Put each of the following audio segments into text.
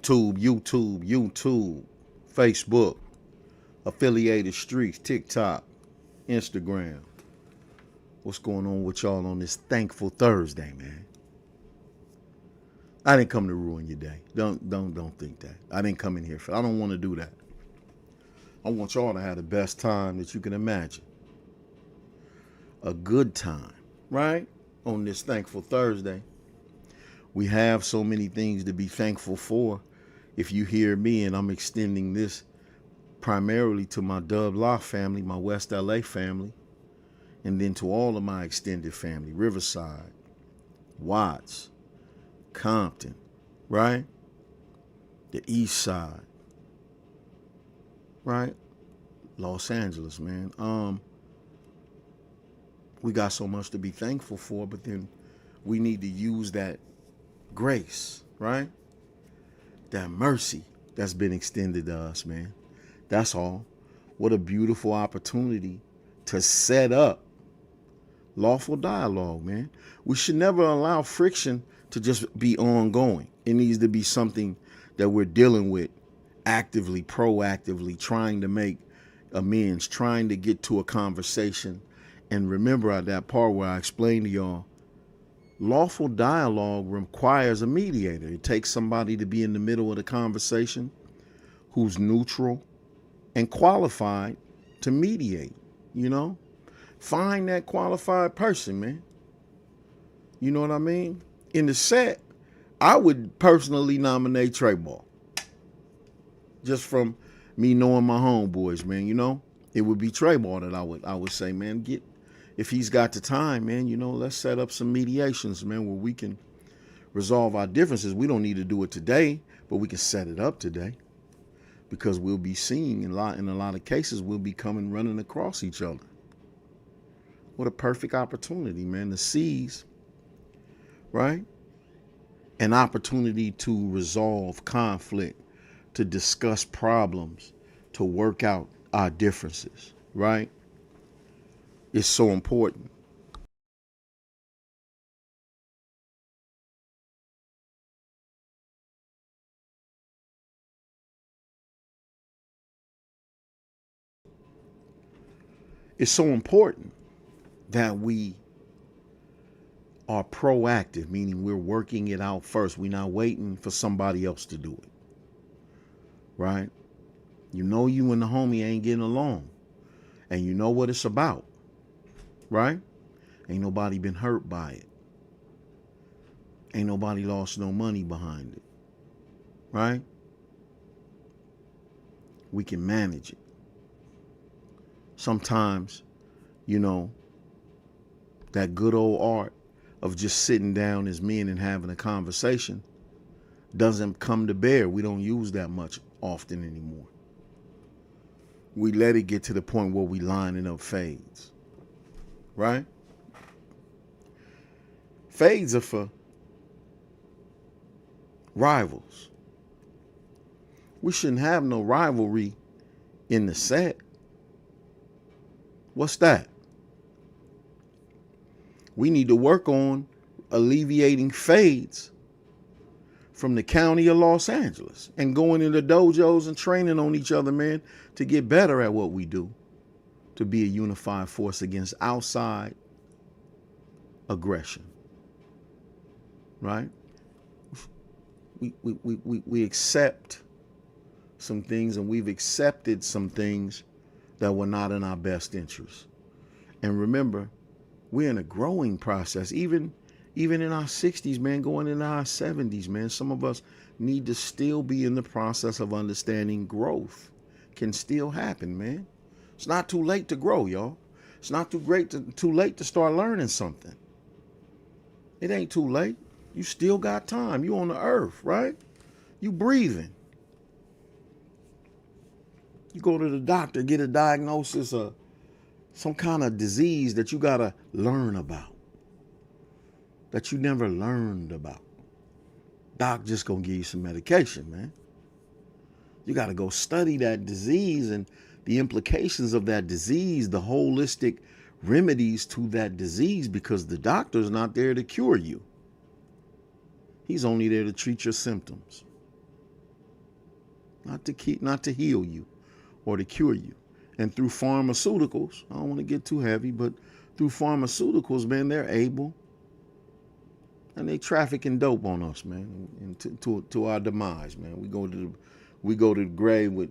YouTube, Facebook, affiliated streets, TikTok, Instagram. What's going on with y'all on this thankful Thursday, man? I didn't come to ruin your day. Don't think that. I didn't come in here for. I don't want to do that. I want y'all to have the best time that you can imagine. A good time, right? On this thankful Thursday. We have so many things to be thankful for. If you hear me, and I'm extending this primarily to my WLA family, my West LA family, and then to all of my extended family, Riverside, Watts, Compton, right? The East Side, right? Los Angeles, man. We got so much to be thankful for, but then we need to use that grace, right? That mercy that's been extended to us, man. That's all. What a beautiful opportunity to set up lawful dialogue, man. We should never allow friction to just be ongoing. It needs to be something that we're dealing with actively, proactively, trying to make amends, trying to get to a conversation. And remember at that part where I explained to y'all, lawful dialogue requires a mediator. It takes somebody to be in the middle of the conversation who's neutral and qualified to mediate, you know? Find that qualified person, man. You know what I mean? In the set, I would personally nominate Trey Ball. Just from me knowing my homeboys, man, you know? It would be Trey Ball that I would say, man, if he's got the time, man, you know, let's set up some mediations, man, where we can resolve our differences. We don't need to do it today, but we can set it up today, because we'll be seeing in a lot of cases, we'll be running across each other. What a perfect opportunity, man, to seize, right? An opportunity to resolve conflict, to discuss problems, to work out our differences, right? It's so important. It's so important that we are proactive, meaning we're working it out first. We're not waiting for somebody else to do it, right? You know you and the homie ain't getting along, and you know what it's about, right? Ain't nobody been hurt by it. Ain't nobody lost no money behind it, right? We can manage it. Sometimes, you know, that good old art of just sitting down as men and having a conversation doesn't come to bear. We don't use that much often anymore. We let it get to the point where we lining up fades, right? Fades are for rivals. We shouldn't have no rivalry in the set. What's that? We need to work on alleviating fades from the county of Los Angeles and going into dojos and training on each other, man, to get better at what we do, to be a unified force against outside aggression, right? We accept some things, and we've accepted some things that were not in our best interest. And remember, we're in a growing process, even in our 60s, man, going into our 70s, man. Some of us need to still be in the process of understanding growth can still happen, man. It's not too late to grow, y'all. It's not too late to start learning something. It ain't too late. You still got time. You on the earth, right? You breathing. You go to the doctor, get a diagnosis of some kind of disease that you got to learn about, that you never learned about. Doc just going to give you some medication, man. You got to go study that disease and the implications of that disease, the holistic remedies to that disease, because the doctor's not there to cure you. He's only there to treat your symptoms. not to heal you or to cure you. And through pharmaceuticals, I don't want to get too heavy, but through pharmaceuticals, man, they're able, and they trafficking dope on us, man, and to our demise, man. We go to the grave with,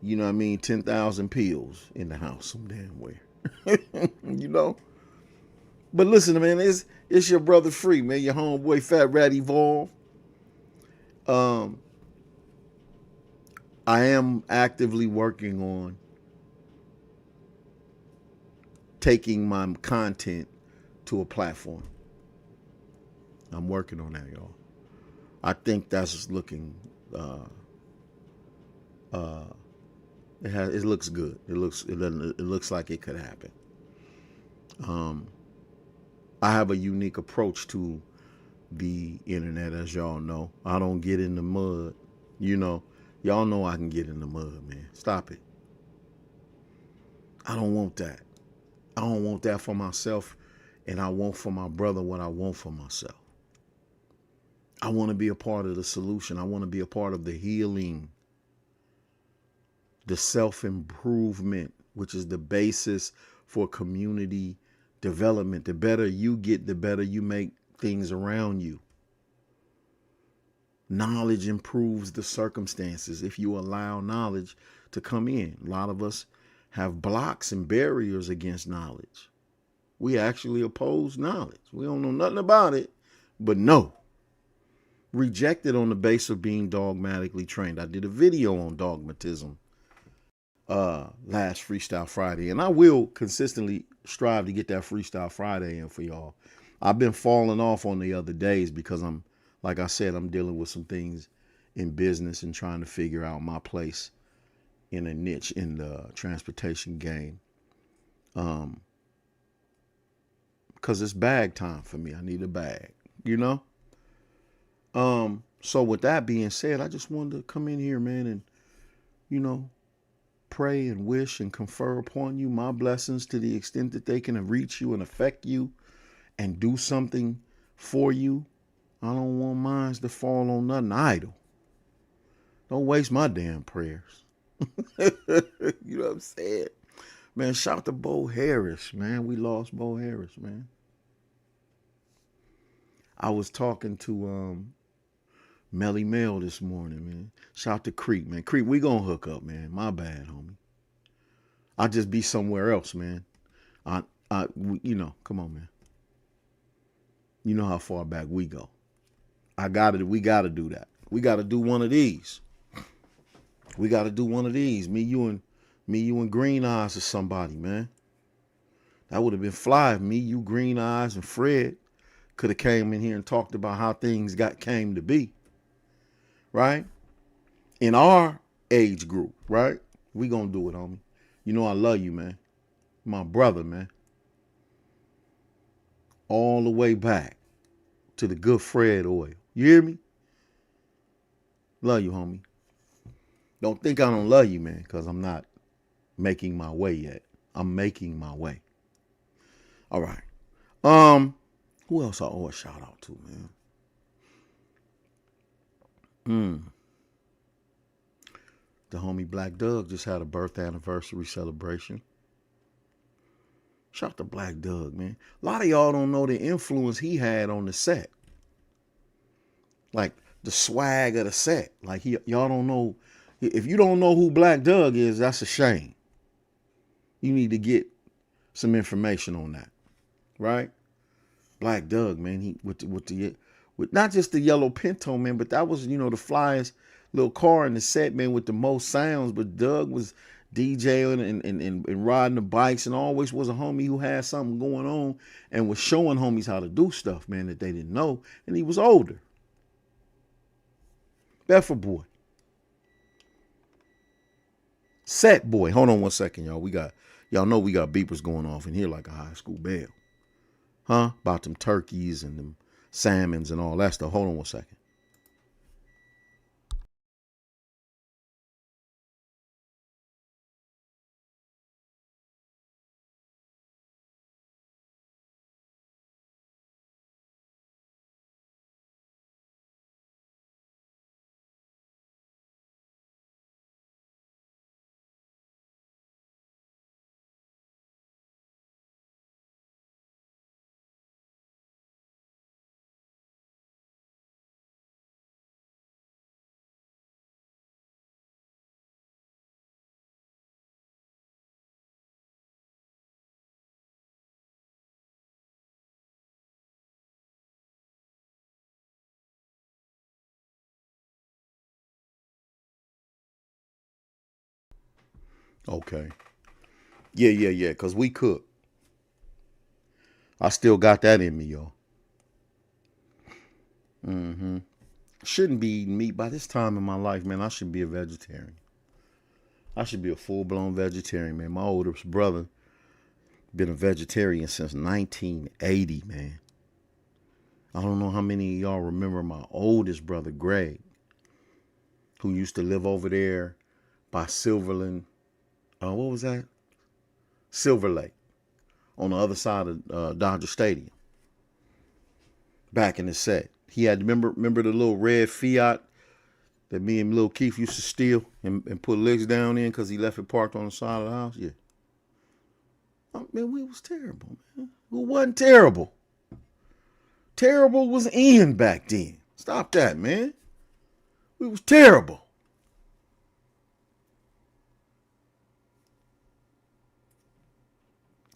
you know what I mean, 10,000 pills in the house some damn way. You know? But listen, man, it's your brother Free, man, your homeboy Fat Rat Evolve. Um, I am actively working on taking my content to a platform. I'm working on that, y'all. I think that's looking. Uh, it looks good. It looks like it could happen. Um, I have a unique approach to the internet, as y'all know. I don't get in the mud. You know, y'all know I can get in the mud, man. Stop it. I don't want that. I don't want that for myself, and I want for my brother what I want for myself. I want to be a part of the solution. I want to be a part of the healing, the self-improvement, which is the basis for community development. The better you get, the better you make things around you. Knowledge improves the circumstances if you allow knowledge to come in. A lot of us have blocks and barriers against knowledge. We actually oppose knowledge. We don't know nothing about it, but no. Reject it on the basis of being dogmatically trained. I did a video on dogmatism last Freestyle Friday, and I will consistently strive to get that Freestyle Friday in for y'all. I've been falling off on the other days because like I said, I'm dealing with some things in business and trying to figure out my place in a niche in the transportation game. Because it's bag time for me. I need a bag, you know? So with that being said, I just wanted to come in here, man, and, you know, pray and wish and confer upon you my blessings to the extent that they can reach you and affect you and do something for you. I don't want mine to fall on nothing idle. Don't waste my damn prayers. You know what I'm saying? Man, shout to Bo Harris, man. We lost Bo Harris, man. I was talking to Melly Mel this morning, man. Shout to Creek, man. Creek, we gonna hook up, man. My bad, homie. I'll just be somewhere else, man. You know, come on, man. You know how far back we go. We gotta do that. We gotta do one of these. We gotta do one of these. Me, you, and Green Eyes or somebody, man. That would have been fly. Me, you, Green Eyes, and Fred could have came in here and talked about how things came to be. Right? In our age group, right? We gonna do it, homie. You know I love you, man. My brother, man. All the way back to the good Fred oil. You hear me? Love you, homie. Don't think I don't love you, man, because I'm not making my way yet. I'm making my way. All right. Who else I owe a shout out to, man? The homie Black Doug just had a birth anniversary celebration. Shout out to Black Doug, man. A lot of y'all don't know the influence he had on the set. Like the swag of the set. Like y'all don't know. If you don't know who Black Doug is, that's a shame. You need to get some information on that, right? Black Doug, man, he with not just the yellow Pinto, man, but that was, you know, the flyest little car in the set, man, with the most sounds. But Doug was DJing and riding the bikes, and always was a homie who had something going on and was showing homies how to do stuff, man, that they didn't know. And he was older. Bedford boy. Set boy. Hold on one second, y'all. Y'all know we got beepers going off in here like a high school bell. Huh? About them turkeys and them salmons and all that stuff. Hold on one second. Okay. Yeah. Cause we cook. I still got that in me, y'all. Mm-hmm. Shouldn't be eating meat by this time in my life, man. I should be a vegetarian. I should be a full blown vegetarian, man. My oldest brother been a vegetarian since 1980, man. I don't know how many of y'all remember my oldest brother, Greg, who used to live over there by Silverland. What was that? Silver Lake, on the other side of Dodger Stadium. Back in the set, he had remember the little red Fiat that me and Lil Keith used to steal and put legs down in because he left it parked on the side of the house. Yeah, oh, man, we was terrible, man. We wasn't terrible. Terrible was in back then. Stop that, man. We was terrible.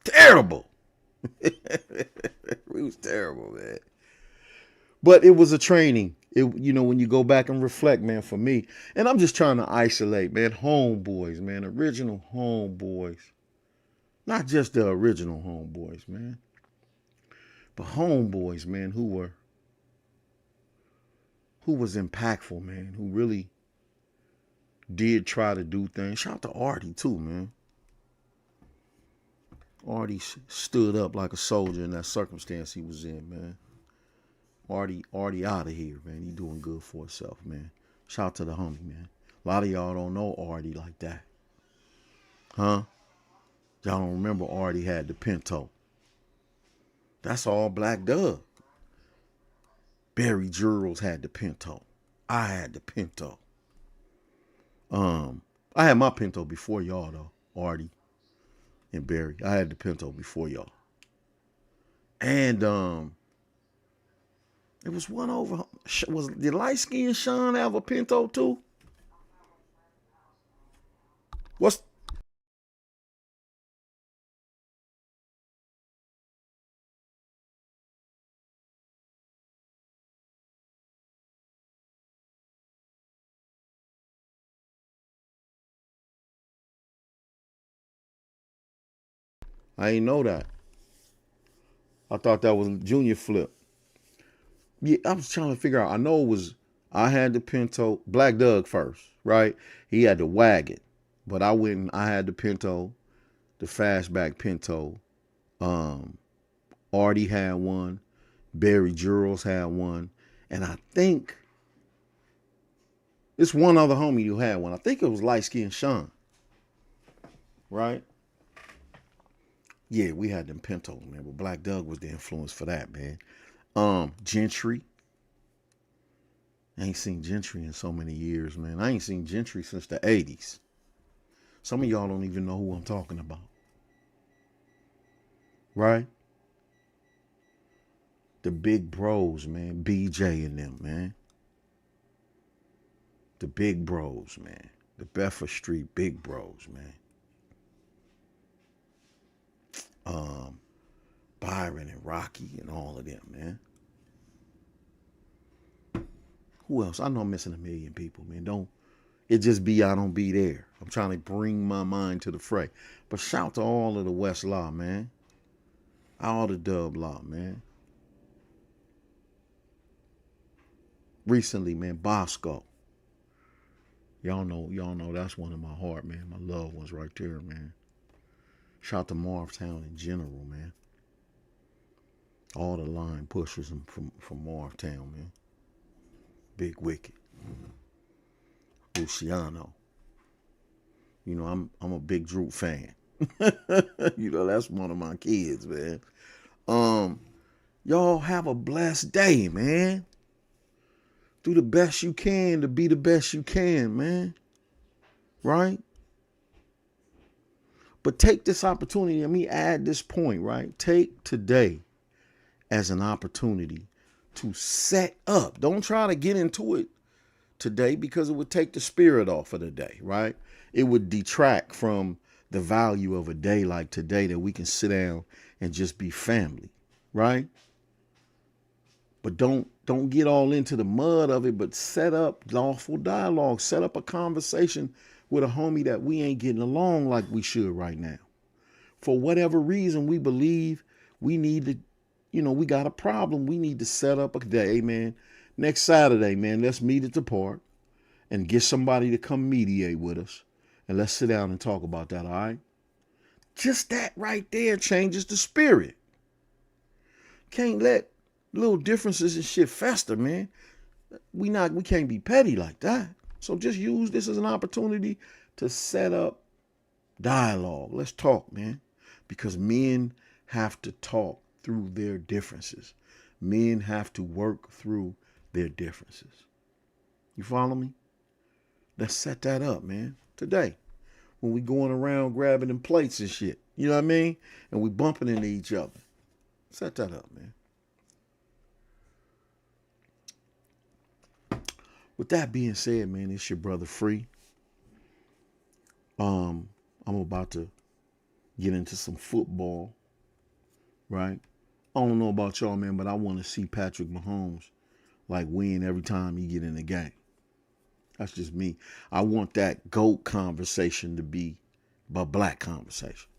Terrible. We was terrible, man. But it was a training. When you go back and reflect, man, for me, and I'm just trying to isolate, man, homeboys, man, original homeboys. Not just the original homeboys, man, but homeboys, man, who was impactful, man, who really did try to do things. Shout out to Artie too, man. Artie stood up like a soldier in that circumstance he was in, man. Artie out of here, man. He doing good for himself, man. Shout out to the homie, man. A lot of y'all don't know Artie like that. Huh? Y'all don't remember Artie had the Pinto. That's all Black Doug. Barry Jules had the Pinto. I had the Pinto. I had my Pinto before y'all though. Artie and Barry. I had the Pinto before y'all. And it was one over. Did light skinned Sean have a Pinto too? What's I ain't know that. I thought that was Junior Flip. Yeah, I was trying to figure out. I know it was. I had the Pinto, Black Doug first, right? He had the wagon, but I went and I had the Pinto, the fastback Pinto. Um, Artie had one. Barry Jules had one, and I think it's one other homie who had one. I think it was light skinned Sean, right? Yeah, we had them Pintos, man. But Black Doug was the influence for that, man. Gentry. I ain't seen Gentry in so many years, man. I ain't seen Gentry since the 80s. Some of y'all don't even know who I'm talking about. Right? The big bros, man. BJ and them, man. The big bros, man. The Bedford Street big bros, man. Byron and Rocky and all of them, man. Who else? I know I'm missing a million people, man. Don't it just be I don't be there. I'm trying to bring my mind to the fray. But shout to all of the West Law, man. All the Dub Law, man. Recently, man, Bosco. Y'all know that's one of my heart, man. My loved ones right there, man. Shout to Marvtown in general, man. All the line pushers from Marvtown, man. Big Wicked. Luciano. I'm a big Drew fan. That's one of my kids, man. Y'all have a blessed day, man. Do the best you can to be the best you can, man. Right? But take this opportunity, let me add this point, right? Take today as an opportunity to set up. Don't try to get into it today because it would take the spirit off of the day, right? It would detract from the value of a day like today that we can sit down and just be family, right? But don't Don't get all into the mud of it, but set up lawful dialogue. Set up a conversation with a homie that we ain't getting along like we should right now. For whatever reason, we believe we need to, we got a problem. We need to set up a day, man. Next Saturday, man, let's meet at the park and get somebody to come mediate with us. And let's sit down and talk about that, all right? Just that right there changes the spirit. Can't let little differences and shit fester, man. We can't be petty like that. So just use this as an opportunity to set up dialogue. Let's talk, man. Because men have to talk through their differences. Men have to work through their differences. You follow me? Let's set that up, man. Today, when we going around grabbing them plates and shit. You know what I mean? And we bumping into each other. Set that up, man. With that being said, man, it's your brother Free. I'm about to get into some football, right? I don't know about y'all, man, but I want to see Patrick Mahomes like win every time he get in the game. That's just me. I want that GOAT conversation to be a black conversation.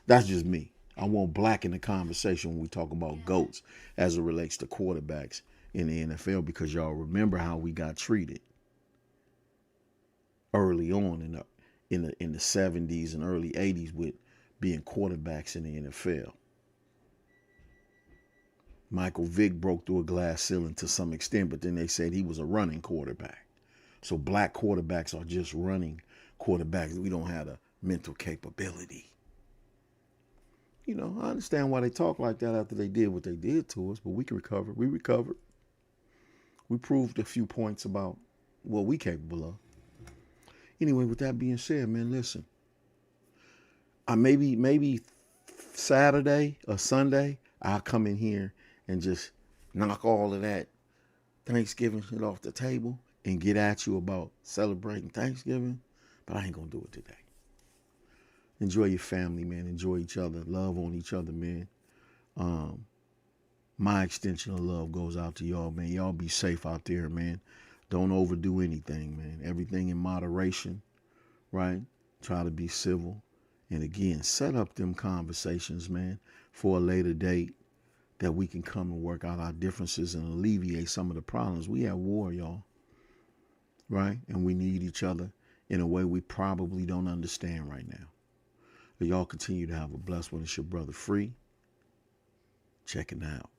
That's just me. I want black in the conversation when we talk about GOATs as it relates to quarterbacks in the NFL, because y'all remember how we got treated early on in the 70s and early 80s with being quarterbacks in the NFL. Michael Vick broke through a glass ceiling to some extent, but then they said he was a running quarterback. So black quarterbacks are just running quarterbacks. We don't have the mental capability. I understand why they talk like that after they did what they did to us, but we can recover. We recovered. We proved a few points about what we capable of. Anyway, with that being said, man, listen. Maybe Saturday or Sunday, I'll come in here and just knock all of that Thanksgiving shit off the table and get at you about celebrating Thanksgiving, but I ain't gonna do it today. Enjoy your family, man. Enjoy each other. Love on each other, man. My extension of love goes out to y'all, man. Y'all be safe out there, man. Don't overdo anything, man. Everything in moderation, right? Try to be civil. And again, set up them conversations, man, for a later date that we can come and work out our differences and alleviate some of the problems. We have war, y'all, right? And we need each other in a way we probably don't understand right now. But y'all continue to have a blessed one. It's your brother Free. Checking out.